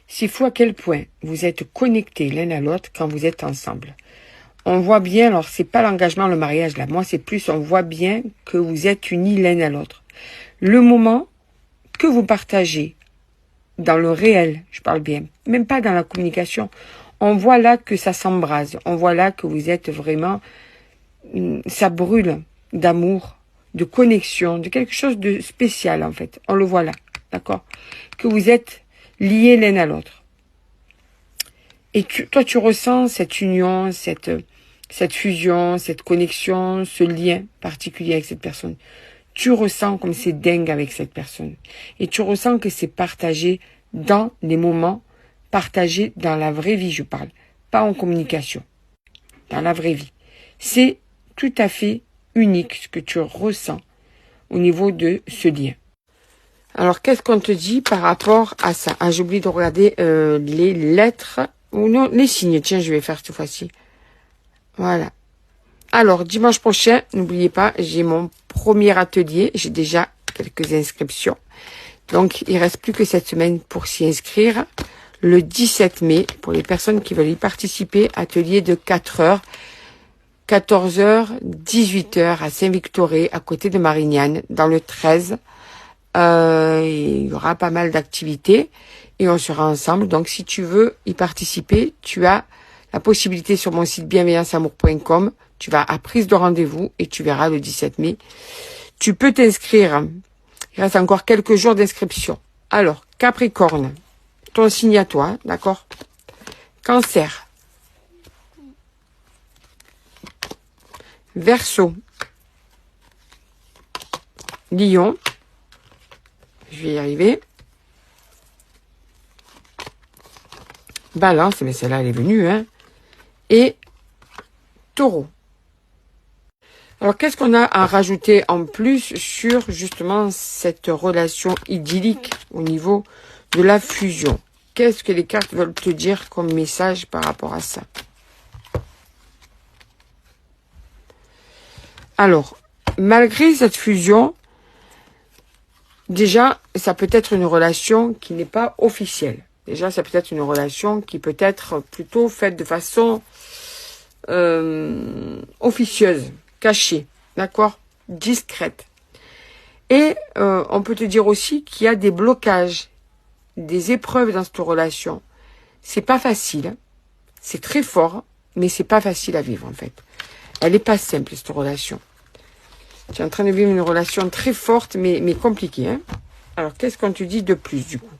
C'est fou à quel point vous êtes connectés l'un à l'autre quand vous êtes ensemble. On voit bien, alors c'est pas l'engagement, le mariage là, moi c'est plus, on voit bien que vous êtes unis l'un à l'autre. Le moment que vous partagez dans le réel, je parle bien, même pas dans la communication, on voit là que ça s'embrase, on voit là que vous êtes vraiment, ça brûle d'amour, de connexion, de quelque chose de spécial en fait, on le voit là, d'accord? Que vous êtes liés l'un à l'autre. Et toi tu ressens cette union, cette fusion, cette connexion, ce lien particulier avec cette personne. Tu ressens comme c'est dingue avec cette personne. Et tu ressens que c'est partagé dans les moments, partagé dans la vraie vie, je parle. Pas en communication. Dans la vraie vie. C'est tout à fait unique ce que tu ressens au niveau de ce lien. Alors, qu'est-ce qu'on te dit par rapport à ça? Ah, j'ai oublié de regarder les lettres, ou non, les signes. Tiens, je vais faire cette fois-ci. Voilà. Alors, dimanche prochain, n'oubliez pas, j'ai mon premier atelier. J'ai déjà quelques inscriptions. Donc, il reste plus que cette semaine pour s'y inscrire. Le 17 mai, pour les personnes qui veulent y participer, atelier de 4 heures, 14 heures, 18 heures à Saint-Victoré, à côté de Marignane, dans le 13. Il y aura pas mal d'activités et on sera ensemble. Donc, si tu veux y participer, tu as la possibilité sur mon site bienveillanceamour.com. Tu vas à prise de rendez-vous et tu verras le 17 mai. Tu peux t'inscrire. Il reste encore quelques jours d'inscription. Alors, Capricorne, ton signe à toi, d'accord? Cancer. Verseau. Lion. Je vais y arriver. Balance, mais celle-là, elle est venue, hein. Et Taureau. Alors, qu'est-ce qu'on a à rajouter en plus sur, justement, cette relation idyllique au niveau de la fusion? Qu'est-ce que les cartes veulent te dire comme message par rapport à ça? Alors, malgré cette fusion, déjà, ça peut être une relation qui n'est pas officielle. Déjà, ça peut être une relation qui peut être plutôt faite de façon officieuse, cachée, d'accord, discrète. Et on peut te dire aussi qu'il y a des blocages, des épreuves dans cette relation. C'est pas facile, c'est très fort, mais c'est pas facile à vivre en fait. Elle est pas simple cette relation. Tu es en train de vivre une relation très forte, mais compliquée. Hein. Alors, qu'est-ce qu'on te dit de plus, du coup?